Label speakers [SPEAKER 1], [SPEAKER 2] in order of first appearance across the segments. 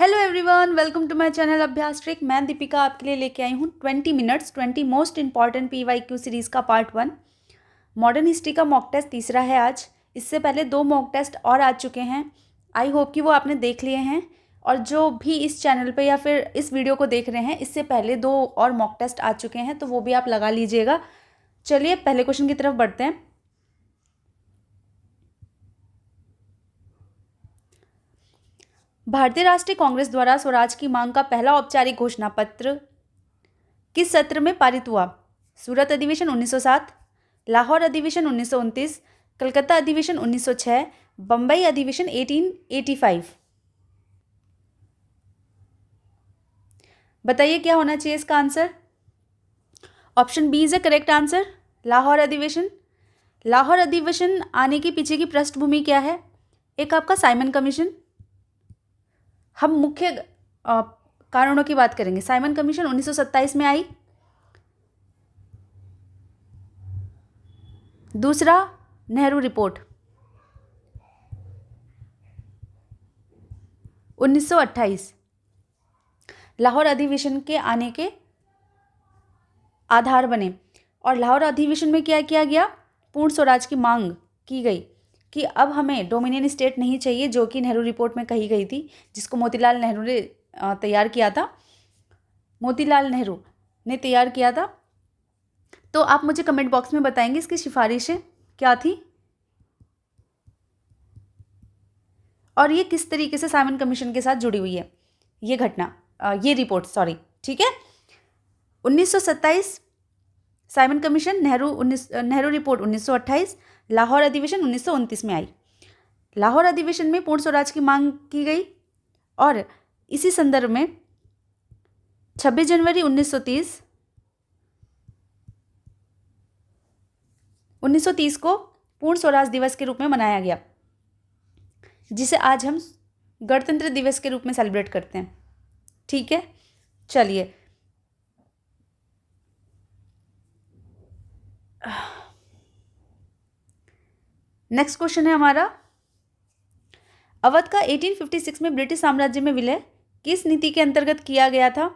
[SPEAKER 1] Hello everyone, welcome to my channel अभ्यास trick. मैं दीपिका आपके लिए लेके आई हूँ 20 minutes 20 most important PYQ series का पार्ट 1। मॉडर्न हिस्ट्री का मॉक टेस्ट तीसरा है आज। इससे पहले 2 मॉक टेस्ट और आ चुके हैं। आई होप कि वो आपने देख लिए हैं। और जो भी इस चैनल पे या फिर इस वीडियो को देख रहे हैं, इससे पहले 2 और मॉक टेस्ट आ चुके हैं, तो वो भी आप लगा लीजिएगा। चलिए पहले क्वेश्चन की तरफ बढ़ते हैं। भारतीय राष्ट्रीय कांग्रेस द्वारा स्वराज की मांग का पहला औपचारिक घोषणा पत्र किस सत्र में पारित हुआ? सूरत अधिवेशन 1907, लाहौर अधिवेशन 1929, कलकत्ता अधिवेशन 1906, बम्बई अधिवेशन 1885। बताइए क्या होना चाहिए इसका answer. Option B is a correct answer, Lahore अधिवेशन। लाहौर अधिवेशन आने के पीछे की पृष्ठभूमि क्या है? एक आपका साइमन कमीशन। हम मुख्य कारणों की बात करेंगे। साइमन कमीशन 1927 में आई। दूसरा, नेहरू रिपोर्ट 1928 लाहौर अधिवेशन के आने के आधार बने। और लाहौर अधिवेशन में क्या किया गया? पूर्ण स्वराज की मांग की गई कि अब हमें डोमिनियन स्टेट नहीं चाहिए, जो कि नेहरू रिपोर्ट में कही गई थी, जिसको मोतीलाल नेहरू ने तैयार किया था। मोतीलाल नेहरू ने तैयार किया था। तो आप मुझे कमेंट बॉक्स में बताएंगे इसकी सिफारिशें क्या थी और ये किस तरीके से साइमन कमीशन के साथ जुड़ी हुई है ये घटना, ये रिपोर्ट, सॉरी। ठीक है, 1927 Simon commission, Nehru report 1928, Lahore अधिवेशन 1929 में आई। लाहौर अधिवेशन में पूर्ण स्वराज की मांग की गई और इसी संदर्भ में 26 जनवरी 1930 को पूर्ण स्वराज दिवस के रूप में मनाया गया, जिसे आज हम गणतंत्र दिवस के रूप में सेलिब्रेट करते हैं। ठीक है, चलिए नेक्स्ट क्वेश्चन है हमारा। अवध का 1856 में ब्रिटिश साम्राज्य में विलय किस नीति के अंतर्गत किया गया था?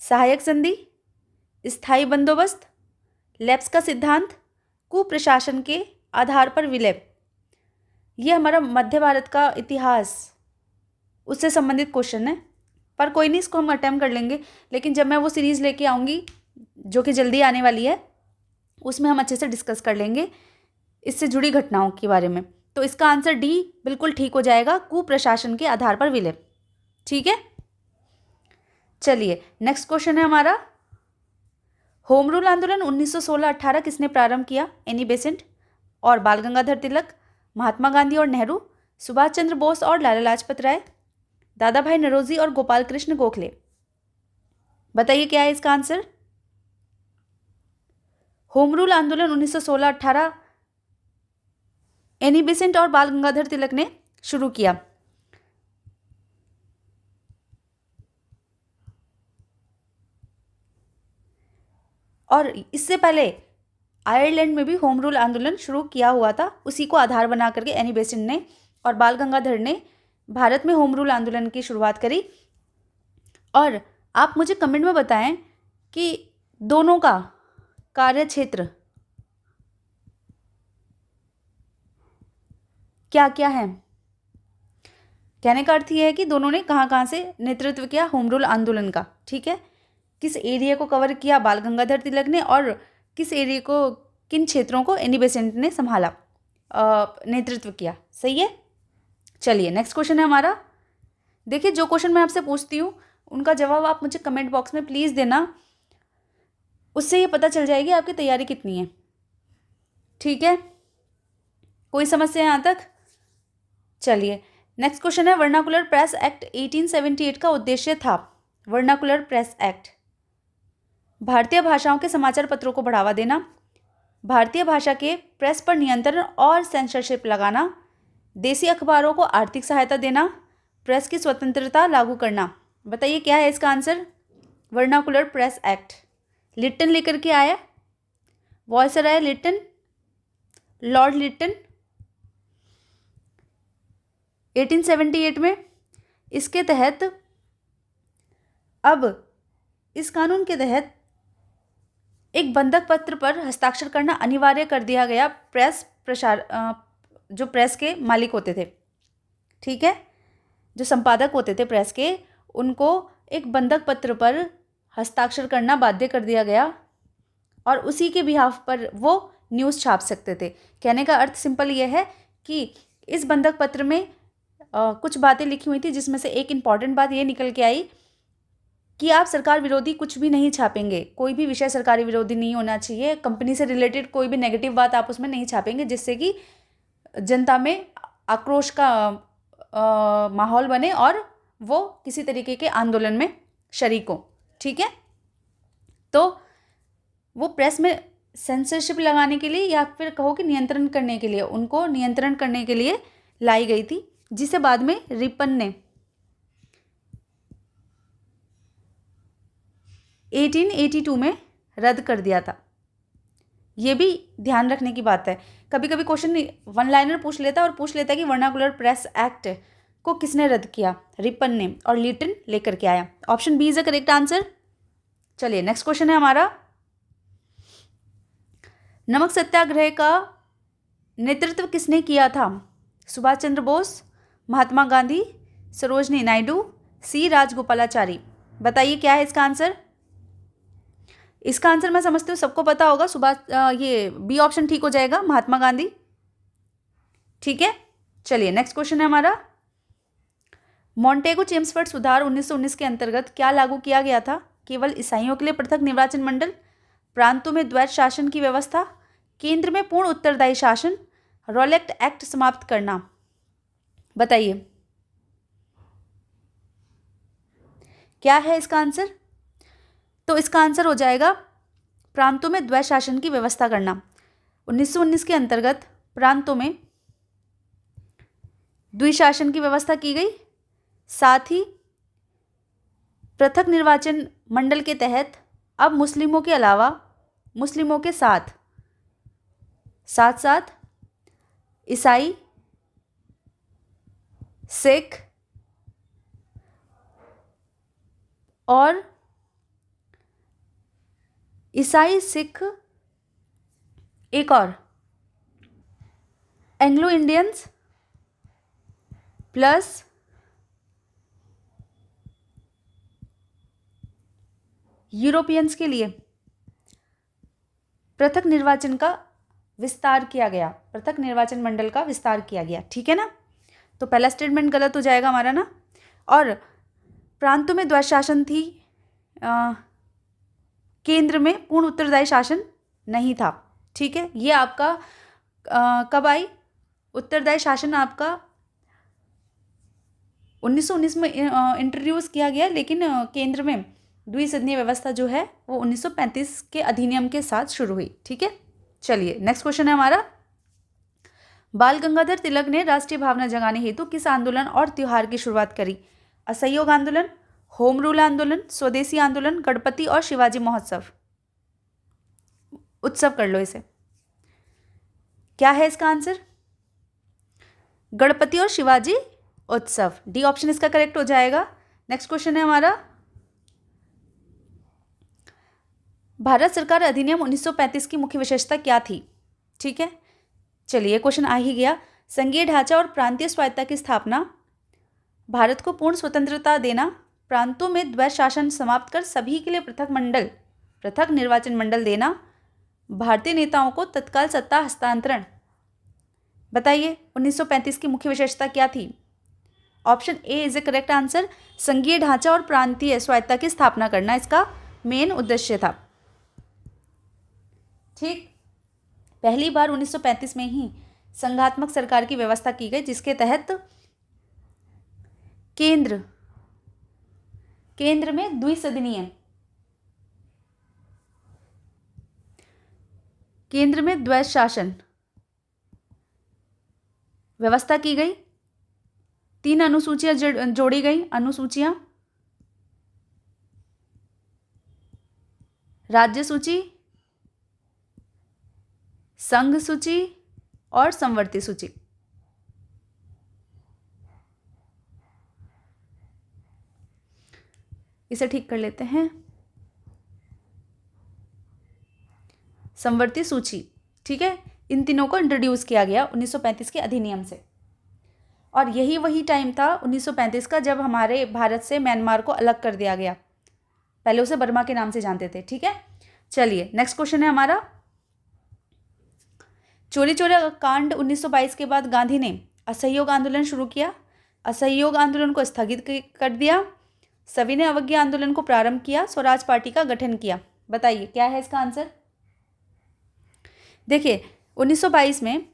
[SPEAKER 1] सहायक संधि, स्थायी बंदोबस्त, लैप्स का सिद्धांत, कुप्रशासन के आधार पर विलय। यह हमारा मध्य भारत का इतिहास उससे संबंधित क्वेश्चन है, पर कोई नहीं, इसको हम अटेम्प्ट कर लेंगे। लेकिन जब मैं वो सीरीज़ लेके आऊँगी जो कि जल्दी आने वाली है, उसमें हम अच्छे से डिस्कस कर लेंगे इससे जुड़ी घटनाओं के बारे में। तो इसका आंसर डी बिल्कुल ठीक हो जाएगा, कुप्रशासन के आधार पर विलय। ठीक है, चलिए नेक्स्ट क्वेश्चन है हमारा। होम रूल आंदोलन 1916-18 किसने प्रारंभ किया? एनी बेसेंट और बाल गंगाधर तिलक, महात्मा गांधी और नेहरू, सुभाष चंद्र बोस और लाला लाजपत राय, दादा भाई नरोजी और गोपाल कृष्ण गोखले। बताइए क्या है इसका आंसर। होम रूल आंदोलन 1916-18 एनी बेसेंट और बाल गंगाधर तिलक ने शुरू किया। और इससे पहले आयरलैंड में भी होम रूल आंदोलन शुरू किया हुआ था, उसी को आधार बना करके एनी बेसेंट ने और बाल गंगाधर ने भारत में होम रूल आंदोलन की शुरुआत करी। और आप मुझे कमेंट में बताएं कि दोनों का कार्य क्षेत्र क्या क्या है। कहने का अर्थ यह है कि दोनों ने कहाँ कहाँ से नेतृत्व किया होम रूल आंदोलन का। ठीक है, किस एरिया को कवर किया बाल गंगाधर तिलक ने और किस एरिया को, किन क्षेत्रों को एनी बेसेंट ने संभाला, नेतृत्व किया। सही है, चलिए नेक्स्ट क्वेश्चन है हमारा। देखिए, जो क्वेश्चन मैं आपसे पूछती हूँ उनका जवाब आप मुझे कमेंट बॉक्स में प्लीज़ देना, उससे ये पता चल जाएगी आपकी तैयारी कितनी है। ठीक है, कोई समस्या यहाँ तक? चलिए नेक्स्ट क्वेश्चन है। वर्नाकुलर प्रेस एक्ट 1878 का उद्देश्य था। वर्नाकुलर प्रेस एक्ट भारतीय भाषाओं के समाचार पत्रों को बढ़ावा देना, भारतीय भाषा के प्रेस पर नियंत्रण और सेंसरशिप लगाना, देसी अखबारों को आर्थिक सहायता देना, प्रेस की स्वतंत्रता लागू करना। बताइए क्या है इसका answer. Vernacular press act Lytton लेकर के आया, वॉयसराय लिट्टन, लॉर्ड लिट्टन 1878 में। इसके तहत अब इस कानून के तहत एक बंधक पत्र पर हस्ताक्षर करना अनिवार्य कर दिया गया जो प्रेस के मालिक होते थे, ठीक है, जो संपादक होते थे प्रेस के, उनको एक बंधक पत्र पर हस्ताक्षर करना बाध्य कर दिया गया और उसी के बिहाफ पर वो न्यूज़ छाप सकते थे। कहने का अर्थ सिंपल ये है कि इस बंधक पत्र में कुछ बातें लिखी हुई थी, जिसमें से एक इम्पॉर्टेंट बात ये निकल के आई कि आप सरकार विरोधी कुछ भी नहीं छापेंगे, कोई भी विषय सरकारी विरोधी नहीं होना चाहिए, कंपनी से रिलेटेड कोई भी नेगेटिव बात आप उसमें नहीं छापेंगे, जिससे कि जनता में आक्रोश का माहौल बने और वो किसी तरीके के आंदोलन में शरीक हो, ठीक है। तो वो प्रेस में सेंसरशिप लगाने के लिए या फिर कहो कि नियंत्रण करने के लिए, उनको नियंत्रण करने के लिए लाई गई थी, जिसे बाद में रिपन ने 1882 में रद्द कर दिया था। ये भी ध्यान रखने की बात है। कभी कभी क्वेश्चन वन लाइनर पूछ लेता है और पूछ लेता है कि वर्नाकुलर प्रेस एक्ट को किसने रद्द किया, रिपन ने, और लीटन लेकर के आया। Option B is a correct answer. चलिए नेक्स्ट क्वेश्चन है हमारा, नमक सत्याग्रह का नेतृत्व किसने किया था? सुभाष चंद्र बोस, महात्मा गांधी, सरोजनी नायडू, सी राजगोपालाचारी। बताइए क्या है इसका आंसर। इसका आंसर मैं समझती हूँ सबको पता होगा, ये बी ऑप्शन ठीक हो जाएगा, महात्मा गांधी, ठीक है। चलिए नेक्स्ट क्वेश्चन है हमारा, मॉन्टेगो चेम्सफोर्ड सुधार 1919 के अंतर्गत क्या लागू किया गया था? केवल ईसाइयों के लिए पृथक निर्वाचन मंडल, प्रांतों में द्वैत शासन की व्यवस्था, केंद्र में पूर्ण उत्तरदायी शासन, रॉलेट एक्ट समाप्त करना। बताइए क्या है इसका आंसर। तो इसका आंसर हो जाएगा प्रांतों में द्वैत शासन की व्यवस्था करना। 1919 के अंतर्गत प्रांतों में द्विशासन की व्यवस्था की गई, साथ ही पृथक निर्वाचन मंडल के तहत अब मुस्लिमों के अलावा मुस्लिमों के साथ साथ ईसाई, सिख और एक और एंग्लो इंडियंस प्लस यूरोपियंस के लिए पृथक निर्वाचन का विस्तार किया गया, पृथक निर्वाचन मंडल का विस्तार किया गया, ठीक है ना। तो पहला स्टेटमेंट गलत हो जाएगा हमारा ना। और प्रांतों में द्वैत शासन थी, केंद्र में पूर्ण उत्तरदायी शासन नहीं था, ठीक है। ये आपका कब आई उत्तरदायी शासन? आपका 1919 में इंट्रोड्यूस किया गया, लेकिन केंद्र में द्विसदनीय व्यवस्था जो है वो 1935 के अधिनियम के साथ शुरू हुई, ठीक है। चलिए नेक्स्ट क्वेश्चन है हमारा, बाल गंगाधर तिलक ने राष्ट्रीय भावना जगाने हेतु किस आंदोलन और त्योहार की शुरुआत करी? असहयोग आंदोलन, होम रूल आंदोलन, स्वदेशी आंदोलन, गणपति और शिवाजी महोत्सव उत्सव कर लो इसे। क्या है इसका आंसर? गणपति और शिवाजी उत्सव, डी ऑप्शन इसका करेक्ट हो जाएगा। नेक्स्ट क्वेश्चन है हमारा, भारत सरकार अधिनियम 1935 की मुख्य विशेषता क्या थी? ठीक है, चलिए क्वेश्चन आ ही गया। संघीय ढांचा और प्रांतीय स्वायत्ता की स्थापना, भारत को पूर्ण स्वतंत्रता देना, प्रांतों में द्वैत शासन समाप्त कर सभी के लिए पृथक निर्वाचन मंडल देना, भारतीय नेताओं को तत्काल सत्ता हस्तांतरण। बताइए 1935 की मुख्य विशेषता क्या थी? Option A is A correct answer. संघीय ढांचा और प्रांतीय स्वायत्ता की स्थापना करना इसका मेन उद्देश्य था। ठीक, पहली बार 1935 में ही संघात्मक सरकार की व्यवस्था की गई, जिसके तहत केंद्र में द्विसदनीय, केंद्र में द्वैत शासन व्यवस्था की गई। 3 अनुसूचियां जोड़ी गई, अनुसूचियां राज्य सूची, संघ सूची और समवर्ती सूची। इसे ठीक कर लेते हैं। समवर्ती सूची, ठीक है। इन तीनों को इंट्रोड्यूस किया गया 1935 के अधिनियम से, और यही वही टाइम था 1935 का जब हमारे भारत से म्यांमार को अलग कर दिया गया। पहले उसे बर्मा के नाम से जानते थे, ठीक है। चलिए नेक्स्ट क्वेश्चन है हमारा, चोरी चोरा कांड 1922 के बाद गांधी ने असहयोग आंदोलन शुरू किया, असहयोग आंदोलन को स्थगित कर दिया, सविनय अवज्ञा आंदोलन को प्रारंभ किया, स्वराज पार्टी का गठन किया। बताइए क्या है इसका आंसर। देखिए 1922 में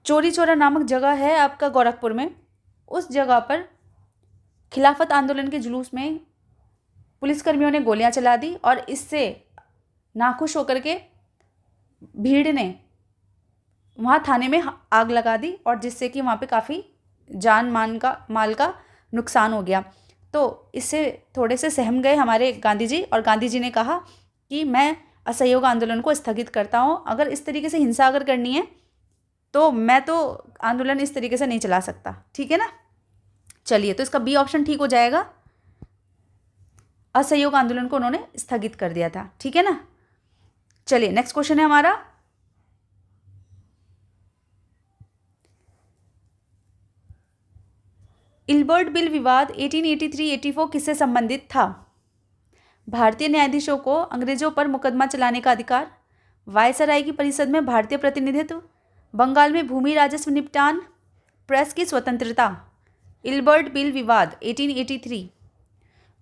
[SPEAKER 1] चोरी चोरा नामक जगह है आपका गोरखपुर में, उस जगह पर खिलाफत आंदोलन के जुलूस में पुलिसकर्मियों ने गोलियां चला दी और इससे नाखुश होकर के भीड़ ने वहाँ थाने में आग लगा दी, और जिससे कि वहाँ पे काफ़ी जान माल का नुकसान हो गया। तो इससे थोड़े से सहम गए हमारे गांधी जी, और गांधी जी ने कहा कि मैं असहयोग आंदोलन को स्थगित करता हूँ। अगर इस तरीके से हिंसा अगर करनी है तो मैं तो आंदोलन इस तरीके से नहीं चला सकता, ठीक है ना। चलिए तो इसका बी ऑप्शन ठीक हो जाएगा, असहयोग आंदोलन को उन्होंने स्थगित कर दिया था, ठीक है ना। चलिए नेक्स्ट क्वेश्चन है हमारा, इल्बर्ट बिल विवाद 1883-84 किससे संबंधित था। भारतीय न्यायाधीशों को अंग्रेजों पर मुकदमा चलाने का अधिकार, वायसराय की परिषद में भारतीय प्रतिनिधित्व, बंगाल में भूमि राजस्व निपटान, प्रेस की स्वतंत्रता। इल्बर्ट बिल विवाद 1883,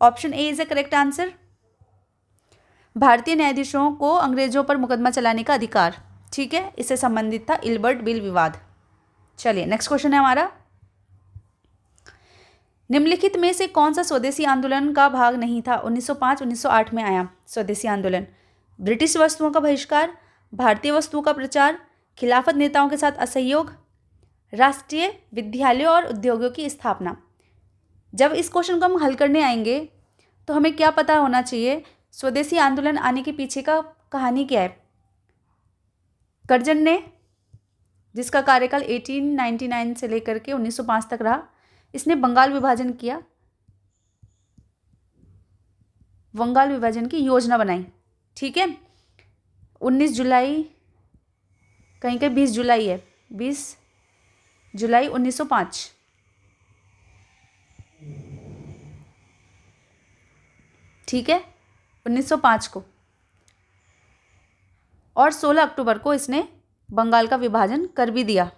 [SPEAKER 1] option A is the correct answer. भारतीय न्यायाधीशों को अंग्रेजों पर मुकदमा चलाने का अधिकार, ठीक है, इससे संबंधित था इल्बर्ट बिल विवाद। चलिए नेक्स्ट क्वेश्चन है हमारा, निम्नलिखित में से कौन सा स्वदेशी आंदोलन का भाग नहीं था। 1905-1908 में आया स्वदेशी आंदोलन। ब्रिटिश वस्तुओं का बहिष्कार, भारतीय वस्तुओं का प्रचार, खिलाफत नेताओं के साथ असहयोग, राष्ट्रीय विद्यालयों और उद्योगों की स्थापना। जब इस क्वेश्चन को हम हल करने आएंगे तो हमें क्या पता होना चाहिए, स्वदेशी आंदोलन आने के पीछे का कहानी क्या है। कर्जन ने, जिसका कार्यकाल 1899 से लेकर के 1905 तक रहा, इसने बंगाल विभाजन किया, बंगाल विभाजन की योजना बनाई, ठीक है। 19 जुलाई, कहीं कहीं 20 जुलाई है, 20 जुलाई 1905, ठीक है, 1905 को, और 16 अक्टूबर को इसने बंगाल का विभाजन कर भी दिया।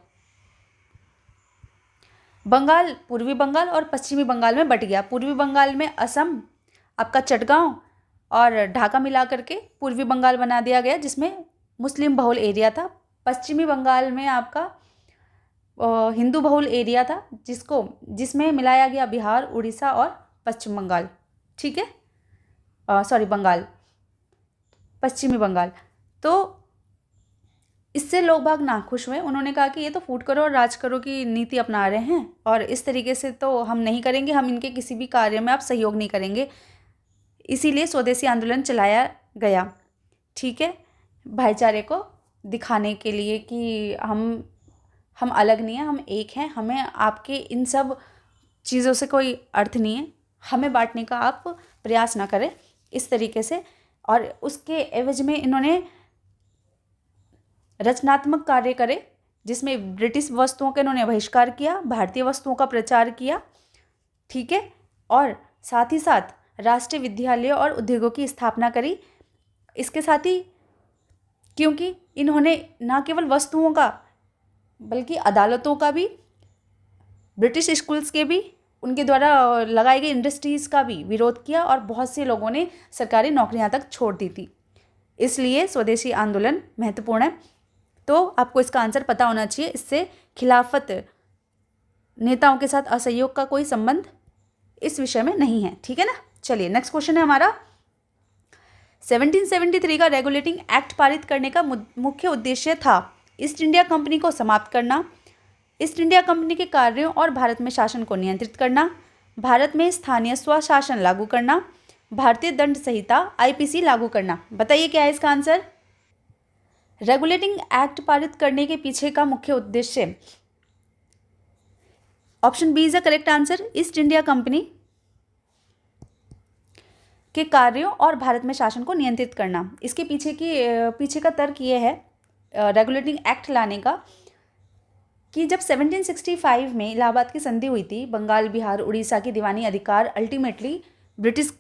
[SPEAKER 1] बंगाल पूर्वी बंगाल और पश्चिमी बंगाल में बट गया। पूर्वी बंगाल में असम, आपका चटगांव और ढाका मिला करके पूर्वी बंगाल बना दिया गया, जिसमें मुस्लिम बहुल एरिया था। पश्चिमी बंगाल में आपका हिंदू बहुल एरिया था, जिसमें मिलाया गया बिहार, उड़ीसा और पश्चिम बंगाल, ठीक है, सॉरी बंगाल, पश्चिमी बंगाल। तो इससे लोग बाग नाखुश हुए, उन्होंने कहा कि ये तो फूट करो और राज करो की नीति अपना रहे हैं, और इस तरीके से तो हम नहीं करेंगे, हम इनके किसी भी कार्य में आप सहयोग नहीं करेंगे। इसीलिए स्वदेशी आंदोलन चलाया गया, ठीक है, भाईचारे को दिखाने के लिए कि हम अलग नहीं हैं, हम एक हैं, हमें आपके इन सब चीज़ों से कोई अर्थ नहीं है, हमें बांटने का आप प्रयास ना करें इस तरीके से। और उसके एवज में इन्होंने रचनात्मक कार्य करे, जिसमें ब्रिटिश वस्तुओं का इन्होंने बहिष्कार किया, भारतीय वस्तुओं का प्रचार किया, ठीक है, और साथ ही साथ राष्ट्रीय विद्यालयों और उद्योगों की स्थापना करी। इसके साथ ही क्योंकि इन्होंने न केवल वस्तुओं का बल्कि अदालतों का भी, ब्रिटिश स्कूल्स के भी, उनके द्वारा लगाई गई इंडस्ट्रीज़ का भी विरोध किया, और बहुत से लोगों ने सरकारी नौकरियां तक छोड़ दी थी। इसलिए स्वदेशी आंदोलन महत्वपूर्ण है। तो आपको इसका आंसर पता होना चाहिए, इससे खिलाफत नेताओं के साथ असहयोग का कोई संबंध इस विषय में नहीं है, ठीक है ना। चलिए नेक्स्ट क्वेश्चन है हमारा, 1773 का रेगुलेटिंग एक्ट पारित करने का मुख्य उद्देश्य था ईस्ट इंडिया कंपनी को समाप्त करना, ईस्ट इंडिया कंपनी के कार्यों और भारत में शासन को नियंत्रित करना, भारत में स्थानीय स्वशासन लागू करना, भारतीय दंड संहिता IPC लागू करना। बताइए क्या है इसका आंसर। रेगुलेटिंग एक्ट पारित करने के पीछे का मुख्य उद्देश्य, option B is the correct answer, East India Company के कार्यों और भारत में शासन को नियंत्रित करना। इसके पीछे का तर्क ये है रेगुलेटिंग एक्ट लाने का कि जब 1765 में इलाहाबाद की संधि हुई थी, बंगाल, बिहार, उड़ीसा की दीवानी अधिकार अल्टीमेटली ब्रिटिश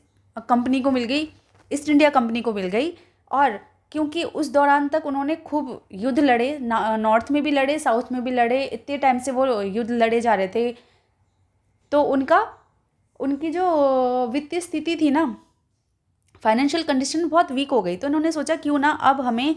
[SPEAKER 1] कंपनी को मिल गई, ईस्ट इंडिया कंपनी को मिल गई। और क्योंकि उस दौरान तक उन्होंने खूब युद्ध लड़े, नॉर्थ में भी लड़े, साउथ में भी लड़े, इतने टाइम से वो युद्ध लड़े जा रहे थे, तो उनकी जो वित्तीय स्थिति थी ना, फाइनेंशियल कंडीशन बहुत वीक हो गई। तो उन्होंने सोचा क्यों ना अब हमें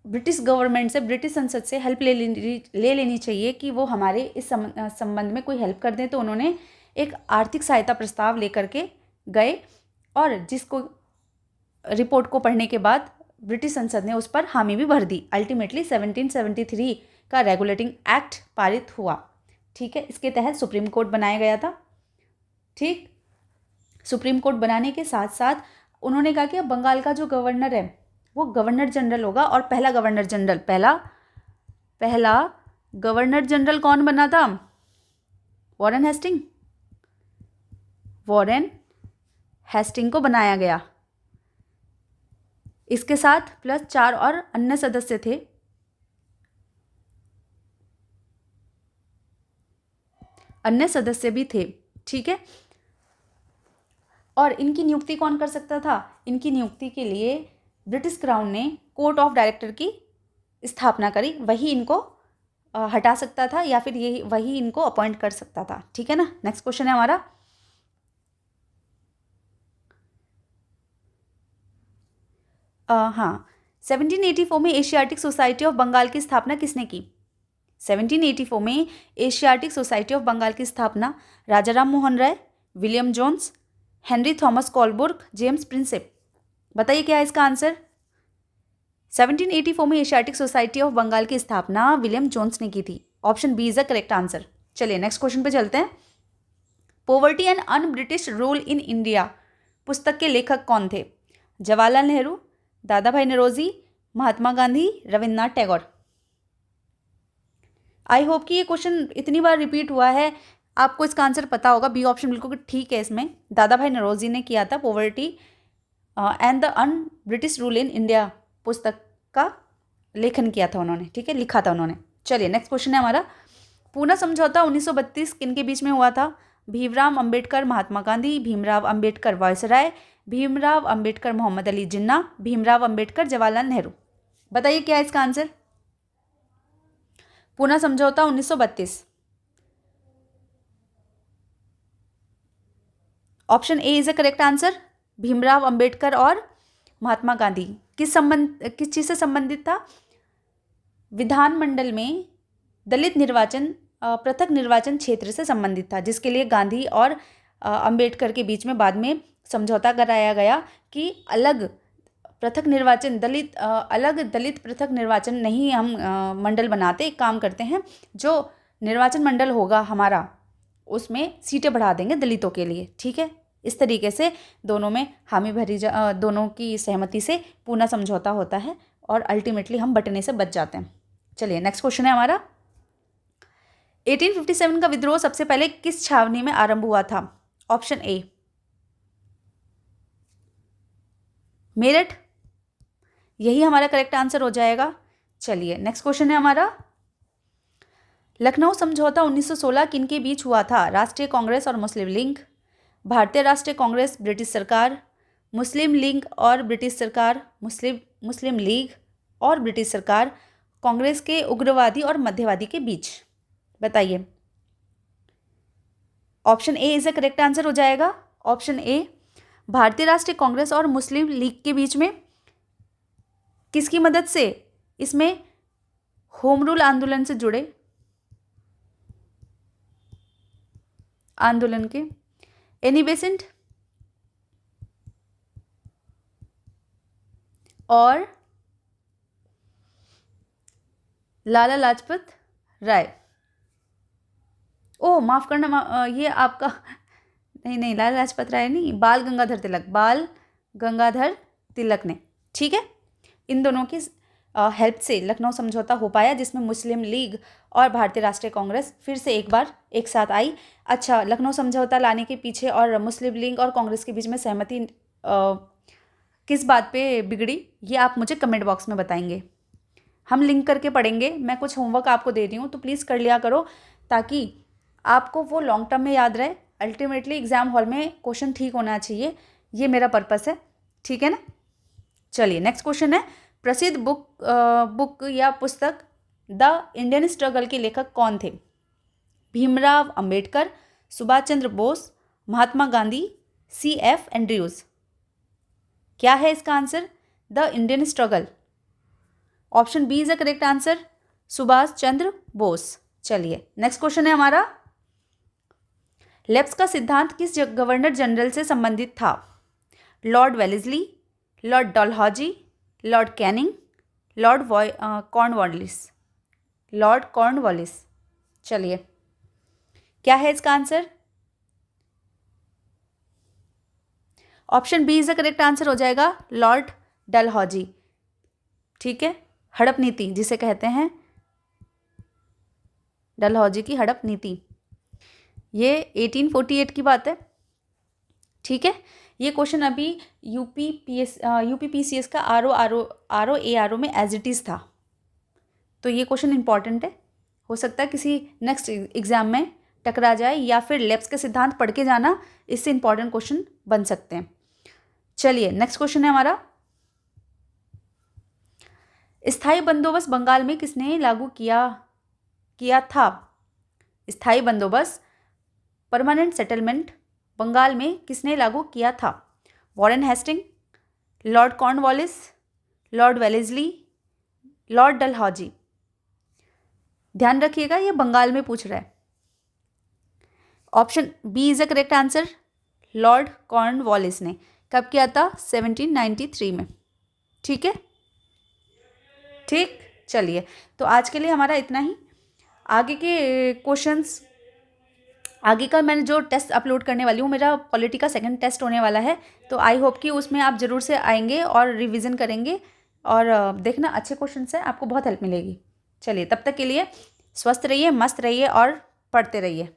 [SPEAKER 1] ब्रिटिश गवर्नमेंट से, ब्रिटिश संसद से हेल्प ले लेनी चाहिए कि वो हमारे इस संबंध में कोई हेल्प कर दें। तो उन्होंने एक आर्थिक सहायता प्रस्ताव लेकर के गए और जिसको रिपोर्ट को पढ़ने के बाद ब्रिटिश संसद ने उस पर हामी भी भर दी। अल्टीमेटली 1773 का रेगुलेटिंग एक्ट पारित हुआ। ठीक है, इसके तहत सुप्रीम कोर्ट बनाया गया था। ठीक, सुप्रीम कोर्ट बनाने के साथ साथ उन्होंने कहा कि अब बंगाल का जो गवर्नर है वो गवर्नर जनरल होगा। और पहला गवर्नर जनरल कौन बना था? वॉरेन हेस्टिंग को बनाया गया। इसके साथ प्लस 4 और अन्य सदस्य थे। भी थे। ठीक है, और इनकी नियुक्ति कौन कर सकता था? इनकी नियुक्ति के लिए ब्रिटिश क्राउन ने कोर्ट ऑफ डायरेक्टर की स्थापना करी। वही इनको हटा सकता था या फिर वही इनको अपॉइंट कर सकता था। ठीक है ना। नेक्स्ट क्वेश्चन है हमारा, हाँ, 1784 में एशियाटिक सोसाइटी ऑफ बंगाल की स्थापना किसने की? 1784 में एशियाटिक सोसाइटी ऑफ बंगाल की स्थापना Raja Ram Mohan Roy, William Jones, Henry Thomas Colebrooke, James Prinsep. बताइए क्या है इसका आंसर? 1784 में एशियाटिक सोसाइटी ऑफ बंगाल की स्थापना विलियम जोन्स ने की थी। Option B is the correct answer. चलिए नेक्स्ट क्वेश्चन पे चलते हैं। Poverty and un British rule in India पुस्तक के लेखक कौन थे? Jawaharlal Nehru, Dadabhai Naoroji, Mahatma Gandhi, Rabindranath Tagore. I hope कि ये क्वेश्चन इतनी बार रिपीट हुआ है, आपको इसका आंसर पता होगा। बी ऑप्शन बिल्कुल ठीक है। इसमें दादा भाई नौरोजी ने किया था poverty and the on British rule in India पुस्तक का लेखन किया था उन्होंने। ठीक है, लिखा था उन्होंने। चलिए नेक्स्ट क्वेश्चन है हमारा, पूना समझौता 1932 किन के बीच में हुआ था? भीमराव अंबेडकर महात्मा गांधी, भीमराव अंबेडकर वायसराय, भीमराव अंबेडकर मोहम्मद अली जिन्ना, भीमराव अंबेडकर जवाहरलाल नेहरू। बताइए क्या है इसका आंसर? पूना समझौता 1932। Option A is the correct answer. Bhimrao Ambedkar और महात्मा गांधी किस चीज से संबंधित था? विधानमंडल में दलित निर्वाचन, पृथक निर्वाचन क्षेत्र से संबंधित था, जिसके लिए गांधी और अंबेडकर के बीच में बाद में समझौता कराया गया कि अलग दलित पृथक निर्वाचन नहीं हम मंडल बनाते। एक काम करते हैं, जो निर्वाचन मंडल होगा हमारा उसमें सीटें बढ़ा देंगे दलितों के लिए। ठीक है, इस तरीके से दोनों में हामी भरी दोनों की सहमति से पूना समझौता होता है और अल्टीमेटली हम बंटने से बच जाते हैं। चलिए नेक्स्ट क्वेश्चन है हमारा, 1857 का विद्रोह सबसे पहले किस छावनी में आरंभ हुआ था? ऑप्शन ए मेरठ, यही हमारा करेक्ट आंसर हो जाएगा। चलिए नेक्स्ट क्वेश्चन है हमारा, लखनऊ समझौता 1916 किन के बीच हुआ था? राष्ट्रीय कांग्रेस और मुस्लिम लीग, भारतीय राष्ट्रीय कांग्रेस, ब्रिटिश सरकार, मुस्लिम लीग और ब्रिटिश सरकार, मुस्लिम लीग और ब्रिटिश सरकार, कांग्रेस के उग्रवादी और मध्यवादी के बीच। बताइए। Option A is the correct answer हो जाएगा। ऑप्शन ए, भारतीय राष्ट्रीय कांग्रेस और मुस्लिम लीग के बीच में किसकी मदद से? इसमें होम रूल आंदोलन से जुड़े आंदोलन के एनी बेसेंट और लाला लाजपत राय। ओ माफ करना, ये आपका नहीं, लाला लाजपत राय नहीं, बाल गंगाधर तिलक ने। ठीक है, इन दोनों की हेल्प से लखनऊ समझौता हो पाया, जिसमें मुस्लिम लीग और भारतीय राष्ट्रीय कांग्रेस फिर से एक बार एक साथ आई। अच्छा, लखनऊ समझौता लाने के पीछे और मुस्लिम लीग और कांग्रेस के बीच में सहमति किस बात पे बिगड़ी, ये आप मुझे कमेंट बॉक्स में बताएंगे। हम लिंक करके पढ़ेंगे। मैं कुछ होमवर्क आपको दे रही हूँ, तो प्लीज़ कर लिया करो, ताकि आपको वो लॉन्ग टर्म में याद रहे। अल्टीमेटली एग्जाम हॉल में क्वेश्चन ठीक होना चाहिए, ये मेरा पर्पस है, ठीक है ना। चलिए नेक्स्ट क्वेश्चन है, प्रसिद्ध बुक या पुस्तक द इंडियन स्ट्रगल के लेखक कौन थे? भीमराव अंबेडकर, सुभाष चंद्र बोस, महात्मा गांधी, C.F. एंड्रयूज। क्या है इसका answer? The Indian struggle. Option B is the correct answer, Subhash Chandra Bose. चलिए नेक्स्ट क्वेश्चन है हमारा, लेब्स का सिद्धांत किस गवर्नर जनरल से संबंधित था? Lord Wellesley, Lord Dalhousie, Lord Canning, Lord Cornwallis. Lord Cornwallis. चलिए क्या है इसका answer? Option B is the correct answer हो जाएगा, लॉर्ड डलहौजी। ठीक है, हड़प नीति जिसे कहते हैं, डलहौजी की हड़प नीति, ये 1848 की बात है। ठीक है, ये क्वेश्चन अभी यूपीपीसीएस का आरओ में एज इट इज़ था, तो ये क्वेश्चन इंपॉर्टेंट है। हो सकता है किसी नेक्स्ट एग्जाम में टकरा जाए, या फिर लेब्स के सिद्धांत पढ़ के जाना, इससे इंपॉर्टेंट क्वेश्चन बन सकते हैं। चलिए नेक्स्ट क्वेश्चन है हमारा, स्थायी बंदोबस्त बंगाल में किसने लागू किया था? स्थायी बंदोबस्त, परमानेंट सेटलमेंट, बंगाल में किसने लागू किया था? Warren Hasting, Lord Cornwallis, Lord Wellesley, Lord Dalhousie. ध्यान रखिएगा, ये बंगाल में पूछ रहा है। Option B is the correct answer, Lord Cornwallis ने। कब किया था? 1793 में। ठीक है, ठीक। चलिए, तो आज के लिए हमारा इतना ही। आगे के क्वेश्चंस, आगे का मैंने जो टेस्ट अपलोड करने वाली हूँ, मेरा पॉलिटी का सेकंड टेस्ट होने वाला है, तो आई होप कि उसमें आप ज़रूर से आएंगे और रिवीजन करेंगे, और देखना अच्छे क्वेश्चन है, आपको बहुत हेल्प मिलेगी। चलिए, तब तक के लिए स्वस्थ रहिए, मस्त रहिए और पढ़ते रहिए।